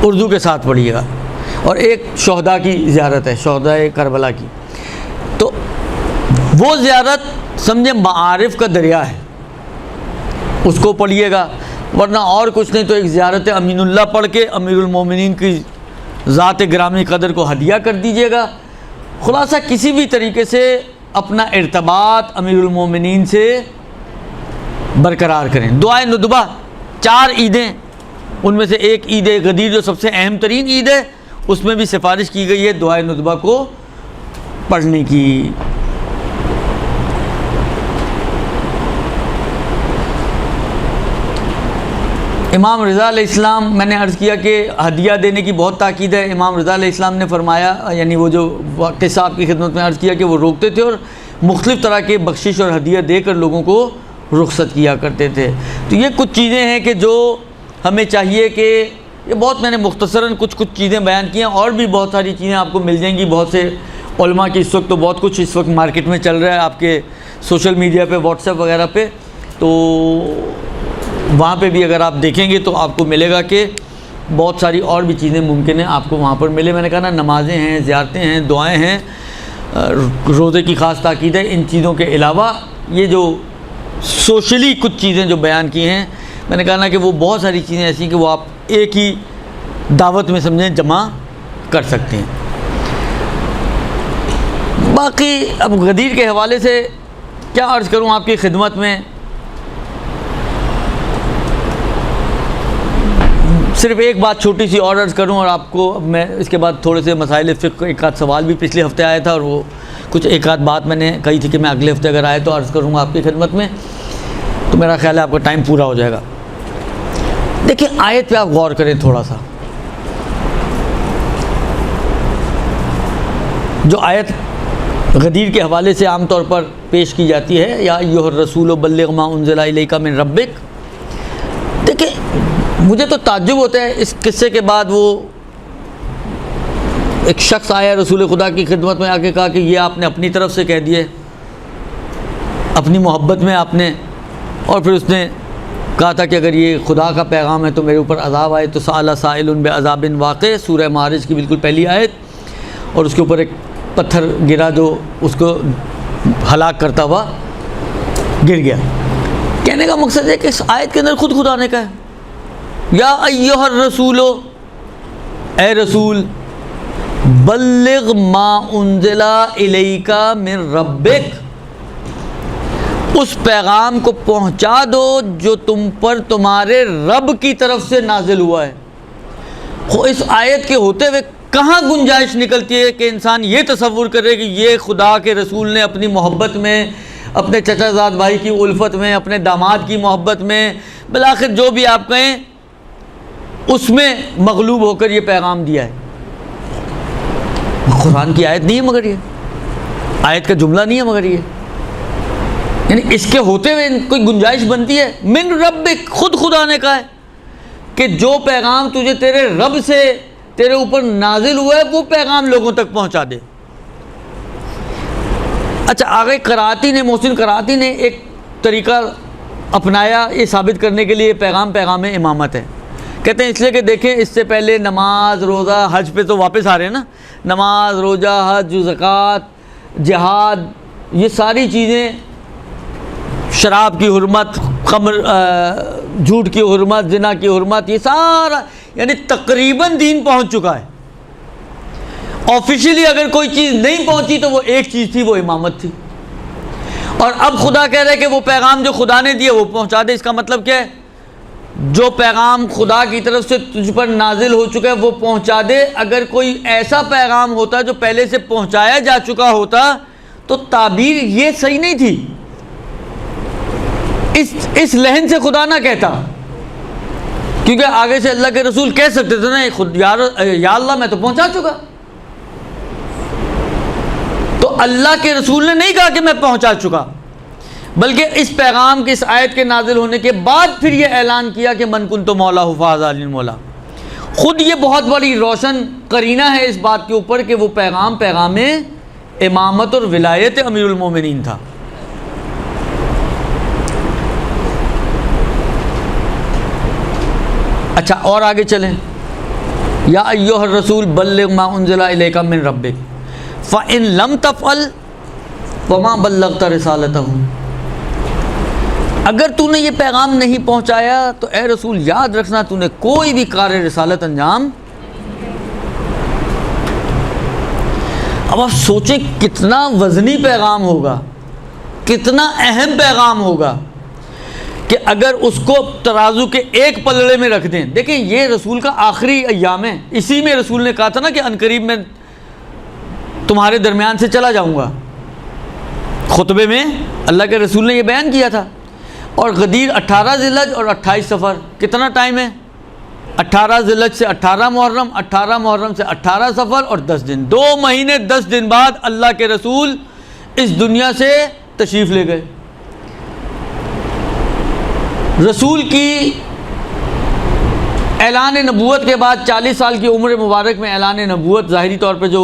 اردو کے ساتھ پڑھیے گا۔ اور ایک شہداء کی زیارت ہے، شہداء کربلا کی، تو وہ زیارت سمجھے معارف کا دریا ہے، اس کو پڑھیے گا، ورنہ اور کچھ نہیں تو ایک زیارت امین اللہ پڑھ کے امیر المومنین کی ذات گرامی قدر کو ہدیہ کر دیجیے گا۔ خلاصہ کسی بھی طریقے سے اپنا ارتباط امیر المومنین سے برقرار کریں۔ دعائے ندبہ 4 عیدیں، ان میں سے ایک عید غدیر جو سب سے اہم ترین عید ہے، اس میں بھی سفارش کی گئی ہے دعائے ندبہ کو پڑھنے کی۔ امام رضا علیہ السلام، میں نے عرض کیا کہ ہدیہ دینے کی بہت تاکید ہے۔ امام رضا علیہ السلام نے فرمایا، یعنی وہ جو واقع صاحب کی خدمت میں عرض کیا کہ وہ روکتے تھے اور مختلف طرح کے بخشش اور ہدیہ دے کر لوگوں کو رخصت کیا کرتے تھے۔ تو یہ کچھ چیزیں ہیں کہ جو ہمیں چاہیے کہ یہ بہت میں نے مختصراً کچھ چیزیں بیان کی ہیں، اور بھی بہت ساری چیزیں آپ کو مل جائیں گی. بہت سے علماء کی اس وقت تو بہت کچھ اس وقت مارکیٹ میں چل رہا ہے، آپ کے سوشل میڈیا پہ، واٹس ایپ وغیرہ پہ، تو وہاں پہ بھی اگر آپ دیکھیں گے تو آپ کو ملے گا کہ بہت ساری اور بھی چیزیں ممکن ہیں آپ کو وہاں پر ملے. میں نے کہا نا، نمازیں ہیں، زیارتیں ہیں، دعائیں ہیں، روزے کی خاص تاکید ہے. ان چیزوں کے علاوہ یہ جو سوشلی کچھ چیزیں جو بیان کی ہیں، میں نے کہا نا کہ وہ بہت ساری چیزیں ایسی ہیں کہ وہ آپ ایک ہی دعوت میں سمجھیں جمع کر سکتے ہیں. باقی اب غدیر کے حوالے سے کیا عرض کروں آپ کی خدمت میں. صرف ایک بات چھوٹی سی اور عرض کروں، اور آپ کو میں اس کے بعد تھوڑے سے مسائل فقہ، ایک آدھ سوال بھی پچھلے ہفتے آیا تھا، اور وہ کچھ ایک آدھ بات میں نے کہی تھی کہ میں اگلے ہفتے اگر آئے تو عرض کروں گا آپ کی خدمت میں، تو میرا خیال ہے آپ کا ٹائم پورا ہو جائے گا. دیکھیں آیت پہ آپ غور کریں تھوڑا سا. جو آیت غدیر کے حوالے سے عام طور پر پیش کی جاتی ہے، یا ایھا الرسول بلغ ما انزل الیک من ربک، دیکھیں مجھے تو تعجب ہوتا ہے اس قصے کے بعد. وہ ایک شخص آیا رسول خدا کی خدمت میں آ کے کہا کہ یہ آپ نے اپنی طرف سے کہہ دیے، اپنی محبت میں آپ نے، اور پھر اس نے کہا تھا کہ اگر یہ خدا کا پیغام ہے تو میرے اوپر عذاب آئے. تو سأل سائل بعذاب واقع، سورہ معارج کی بالکل پہلی آیت، اور اس کے اوپر ایک پتھر گرا جو اس کو ہلاک کرتا ہوا گر گیا. کہنے کا مقصد ہے کہ اس آیت کے اندر خود خدا نے کہا ہے یا ایھا الرسول، اے رسول، بلغ ما انزل الیک من ربک، اس پیغام کو پہنچا دو جو تم پر تمہارے رب کی طرف سے نازل ہوا ہے. اس آیت کے ہوتے ہوئے کہاں گنجائش نکلتی ہے کہ انسان یہ تصور کرے کہ یہ خدا کے رسول نے اپنی محبت میں، اپنے چچا زاد بھائی کی الفت میں، اپنے داماد کی محبت میں، بالآخر جو بھی آپ کہیں اس میں مغلوب ہو کر یہ پیغام دیا ہے. قرآن کی آیت نہیں ہے مگر یہ آیت کا جملہ نہیں ہے مگر یہ، یعنی اس کے ہوتے ہوئے کوئی گنجائش بنتی ہے. من ربک، خود خدا نے کہا ہے کہ جو پیغام تجھے تیرے رب سے تیرے اوپر نازل ہوا ہے وہ پیغام لوگوں تک پہنچا دے. اچھا آگے قراتی نے، محسن قراتی نے ایک طریقہ اپنایا یہ ثابت کرنے کے لیے پیغام امامت ہے. کہتے ہیں اس لیے کہ دیکھیں اس سے پہلے نماز، روزہ، حج پہ تو واپس آ رہے ہیں نا، نماز، روزہ، حج، زکوٰۃ، جہاد، یہ ساری چیزیں، شراب کی حرمت، خمر، جھوٹ کی حرمت، زنا کی حرمت، یہ سارا یعنی تقریباً دین پہنچ چکا ہے. آفیشیلی اگر کوئی چیز نہیں پہنچی تو وہ ایک چیز تھی، وہ امامت تھی. اور اب خدا کہہ رہا ہے کہ وہ پیغام جو خدا نے دیا وہ پہنچا دے. اس کا مطلب کیا ہے؟ جو پیغام خدا کی طرف سے تجھ پر نازل ہو چکا ہے وہ پہنچا دے. اگر کوئی ایسا پیغام ہوتا جو پہلے سے پہنچایا جا چکا ہوتا تو تعبیر یہ صحیح نہیں تھی، اس لحن سے خدا نہ کہتا، کیونکہ آگے سے اللہ کے رسول کہہ سکتے تھے نا خود یا اللہ میں تو پہنچا چکا. تو اللہ کے رسول نے نہیں کہا کہ میں پہنچا چکا، بلکہ اس پیغام کے، اس آیت کے نازل ہونے کے بعد پھر یہ اعلان کیا کہ من کنت مولا فہذا المولا. خود یہ بہت بڑی روشن قرینہ ہے اس بات کے اوپر کہ وہ پیغام امامت اور ولایت امیر المومنین تھا. اچھا اور آگے چلیں. یا ایھا الرسول بلغ ما انزل الیک من ربک فإن لم تفعل فما بلغت رسالتہ. اگر تو نے یہ پیغام نہیں پہنچایا تو اے رسول یاد رکھنا تو نے کوئی بھی کار رسالت انجام. اب آپ سوچیں کتنا وزنی پیغام ہوگا، کتنا اہم پیغام ہوگا کہ اگر اس کو ترازو کے ایک پلڑے میں رکھ دیں. دیکھیں یہ رسول کا آخری ایام ہے، اسی میں رسول نے کہا تھا نا کہ عنقریب میں تمہارے درمیان سے چلا جاؤں گا. خطبے میں اللہ کے رسول نے یہ بیان کیا تھا. اور غدیر 18 ذی الحج اور 28 صفر، کتنا ٹائم ہے؟ 18 ذی الحج سے 18 محرم، 18 محرم سے 18 صفر اور 10 دن، 2 مہینے 10 دن بعد اللہ کے رسول اس دنیا سے تشریف لے گئے. رسول کی اعلان نبوت کے بعد 40 سال کی عمر مبارک میں اعلان نبوت ظاہری طور پہ جو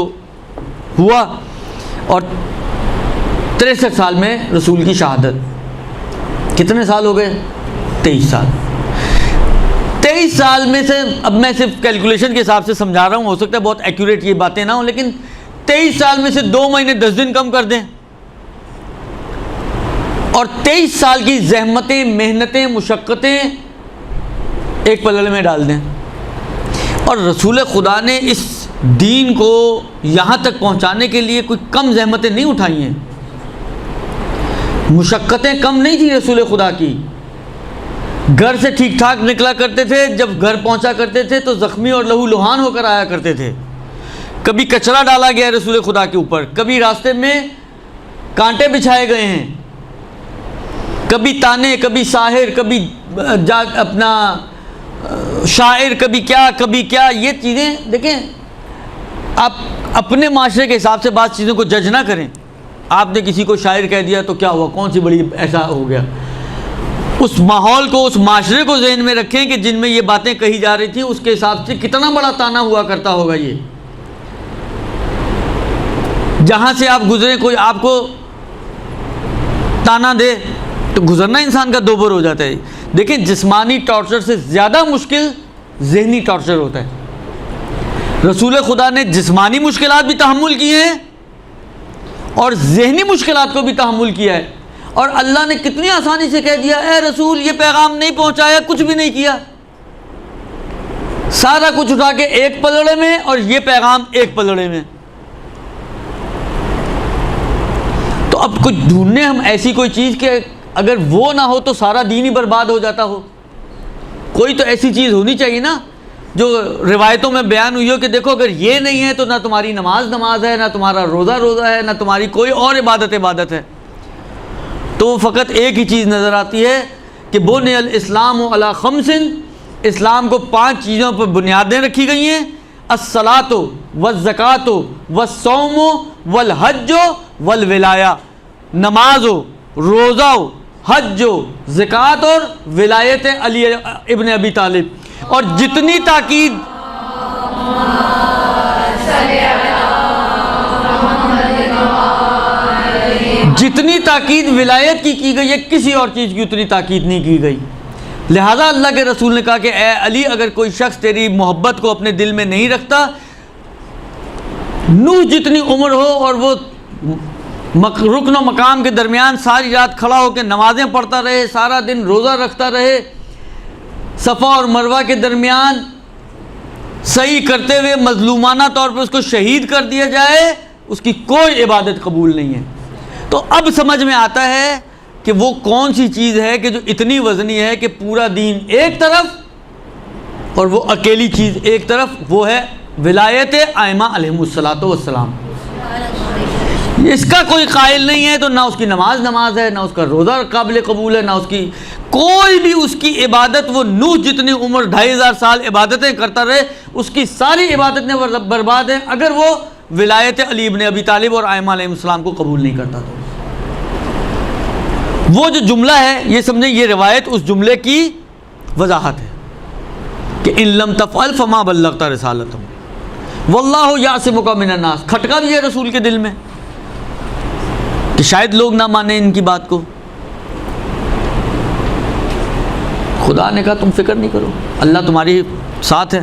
ہوا، اور 63 سال میں رسول کی شہادت۔ کتنے سال ہو گئے؟ 23 سال۔ 23 سال میں سے، اب میں صرف کیلکولیشن کے حساب سے سمجھا رہا ہوں، ہو سکتا ہے بہت ایکوریٹ یہ باتیں نہ ہوں، لیکن 23 سال میں سے 2 مہینے 10 دن کم کر دیں، اور 23 سال کی زحمتیں، محنتیں، مشقتیں ایک پلڑے میں ڈال دیں، اور رسول خدا نے اس دین کو یہاں تک پہنچانے کے لیے کوئی کم زحمتیں نہیں اٹھائی ہیں، مشقتیں کم نہیں تھی رسول خدا کی۔ گھر سے ٹھیک ٹھاک نکلا کرتے تھے، جب گھر پہنچا کرتے تھے تو زخمی اور لہو لہان ہو کر آیا کرتے تھے۔ کبھی کچرا ڈالا گیا رسول خدا کے اوپر، کبھی راستے میں کانٹے بچھائے گئے ہیں، کبھی تانے، کبھی ساحر، کبھی اپنا شاعر، کبھی کیا۔ یہ چیزیں دیکھیں، آپ اپنے معاشرے کے حساب سے بعض چیزوں کو جج نہ کریں۔ آپ نے کسی کو شاعر کہہ دیا تو کیا ہوا، کون سی بڑی ایسا ہو گیا؟ اس ماحول کو، اس معاشرے کو ذہن میں رکھیں کہ جن میں یہ باتیں کہی جا رہی تھیں، اس کے حساب سے کتنا بڑا تانا ہوا کرتا ہوگا۔ یہ جہاں سے آپ گزریں، کوئی آپ کو تانا دے تو گزرنا انسان کا دوبر ہو جاتا ہے۔ دیکھیں، جسمانی ٹارچر سے زیادہ مشکل ذہنی ٹارچر ہوتا ہے۔ رسول خدا نے جسمانی مشکلات بھی تحمل کی ہیں اور ذہنی مشکلات کو بھی تحمل کیا ہے، اور اللہ نے کتنی آسانی سے کہہ دیا، اے رسول یہ پیغام نہیں پہنچایا، کچھ بھی نہیں کیا، سارا کچھ اٹھا کے ایک پلڑے میں اور یہ پیغام ایک پلڑے میں۔ تو اب کچھ ڈھونڈنے ہم ایسی کوئی چیز کہ اگر وہ نہ ہو تو سارا دین ہی برباد ہو جاتا ہو۔ کوئی تو ایسی چیز ہونی چاہیے نا جو روایتوں میں بیان ہوئی ہو کہ دیکھو اگر یہ نہیں ہے تو نہ تمہاری نماز ہے، نہ تمہارا روزہ ہے، نہ تمہاری کوئی اور عبادت ہے۔ تو فقط ایک ہی چیز نظر آتی ہے کہ بنی الاسلام علی خمس، اسلام کو 5 چیزوں پر بنیادیں رکھی گئی ہیں: الصلاۃ والزکوٰۃ والصوم والحج والولایہ، نماز ہو، روزہ ہو، حج ہو، زکوٰۃ اور ولایت علی ابن ابی طالب۔ اور جتنی تاکید ولایت کی گئی ہے، کسی اور چیز کی اتنی تاکید نہیں کی گئی۔ لہذا اللہ کے رسول نے کہا کہ اے علی، اگر کوئی شخص تیری محبت کو اپنے دل میں نہیں رکھتا، نوح جتنی عمر ہو اور وہ رکن و مقام کے درمیان ساری رات کھڑا ہو کے نمازیں پڑھتا رہے، سارا دن روزہ رکھتا رہے، صفا اور مروہ کے درمیان صحیح کرتے ہوئے مظلومانہ طور پہ اس کو شہید کر دیا جائے، اس کی کوئی عبادت قبول نہیں ہے۔ تو اب سمجھ میں آتا ہے کہ وہ کون سی چیز ہے کہ جو اتنی وزنی ہے کہ پورا دین ایک طرف اور وہ اکیلی چیز ایک طرف، وہ ہے ولایت ائمہ علیہم الصلاۃ والسلام۔ اس کا کوئی قائل نہیں ہے تو نہ اس کی نماز ہے، نہ اس کا روزہ قابل قبول ہے، نہ اس کی کوئی بھی اس کی عبادت۔ وہ نوح جتنی عمر 2500 سال عبادتیں کرتا رہے، اس کی ساری عبادتیں برباد ہیں اگر وہ ولایت علی ابن ابی طالب اور ائمہ علیہم السلام کو قبول نہیں کرتا۔ تو وہ جو جملہ ہے یہ سمجھیں، یہ روایت اس جملے کی وضاحت ہے کہ ان لم تفعل فما بلغت رسالتہ واللہ یعصمک من الناس۔ کھٹکا بھی ہے رسول کے دل میں کہ شاید لوگ نہ مانیں ان کی بات کو۔ خدا نے کہا تم فکر نہیں کرو، اللہ تمہاری ساتھ ہے،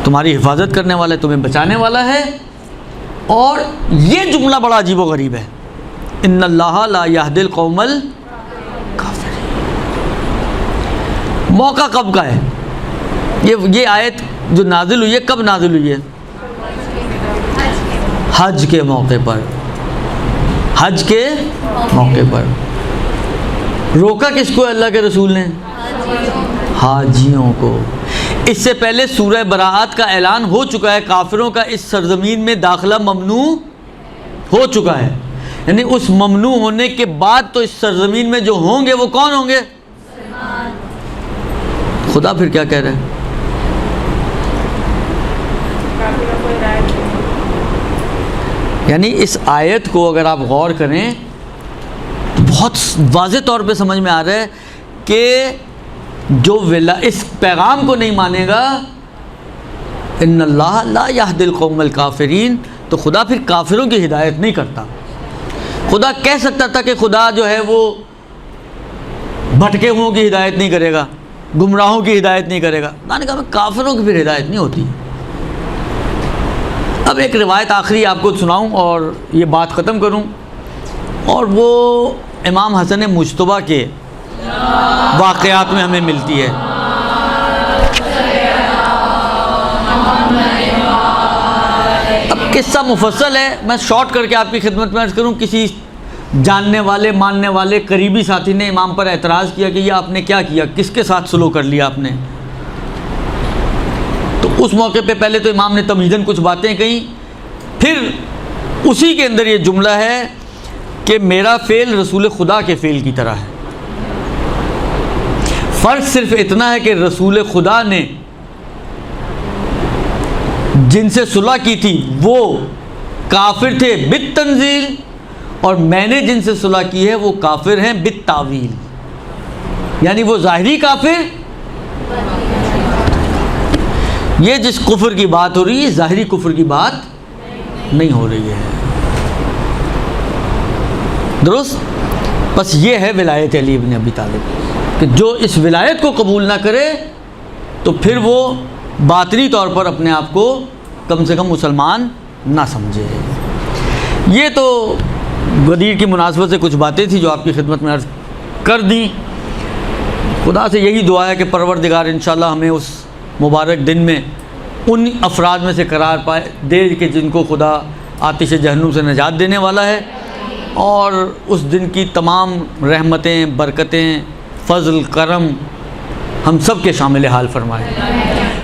تمہاری حفاظت کرنے والا ہے، تمہیں بچانے والا ہے۔ اور یہ جملہ بڑا عجیب و غریب ہے، ان اللہ لا یہدی القوم الکافرین۔ موقع کب کا ہے؟ یہ آیت جو نازل ہوئی ہے کب نازل ہوئی ہے؟ حج کے موقع پر۔ حج کے موقع پر روکا کس کو اللہ کے رسول نے؟ حاجیوں کو۔ اس سے پہلے سورہ براءت کا اعلان ہو چکا ہے، کافروں کا اس سرزمین میں داخلہ ممنوع ہو چکا ہے، یعنی اس ممنوع ہونے کے بعد تو اس سرزمین میں جو ہوں گے وہ کون ہوں گے؟ خدا پھر کیا کہہ رہا ہے؟ یعنی اس آیت کو اگر آپ غور کریں تو بہت واضح طور پہ سمجھ میں آ رہا ہے کہ جو اس پیغام کو نہیں مانے گا، ان اللہ لا یہدی القوم الکافرین، تو خدا پھر کافروں کی ہدایت نہیں کرتا۔ خدا کہہ سکتا تھا کہ خدا جو ہے وہ بھٹکے ہوئوں کی ہدایت نہیں کرے گا، گمراہوں کی ہدایت نہیں کرے گا، میں نے کہا کافروں کی پھر ہدایت نہیں ہوتی۔ اب ایک روایت آخری آپ کو سناؤں اور یہ بات ختم کروں، اور وہ امام حسن مجتبیٰ کے واقعات میں ہمیں ملتی ہے۔ اب قصہ مفصل ہے، میں شارٹ کر کے آپ کی خدمت میں عرض کروں۔ کسی جاننے والے ماننے والے قریبی ساتھی نے امام پر اعتراض کیا کہ یہ آپ نے کیا کیا، کس کے ساتھ سلوک کر لیا آپ نے؟ تو اس موقع پہ پہلے تو امام نے تمہیداً کچھ باتیں کہیں، پھر اسی کے اندر یہ جملہ ہے کہ میرا فعل رسول خدا کے فعل کی طرح ہے۔ فرق صرف اتنا ہے کہ رسول خدا نے جن سے صلح کی تھی وہ کافر تھے بالتنزیل، اور میں نے جن سے صلح کی ہے وہ کافر ہیں بالتاویل، یعنی وہ ظاہری کافر، یہ جس کفر کی بات ہو رہی ہے ظاہری کفر کی بات نہیں ہو رہی ہے، درست؟ بس یہ ہے ولایت علی بن ابی طالب، کہ جو اس ولایت کو قبول نہ کرے تو پھر وہ باطنی طور پر اپنے آپ کو کم سے کم مسلمان نہ سمجھے۔ یہ تو غدیر کی مناسبت سے کچھ باتیں تھیں جو آپ کی خدمت میں عرض کر دیں۔ خدا سے یہی دعا ہے کہ پروردگار انشاءاللہ ہمیں اس مبارک دن میں ان افراد میں سے قرار پائے دے کہ جن کو خدا آتش جہنم سے نجات دینے والا ہے، اور اس دن کی تمام رحمتیں، برکتیں، فضل، کرم ہم سب کے شامل حال فرمائے۔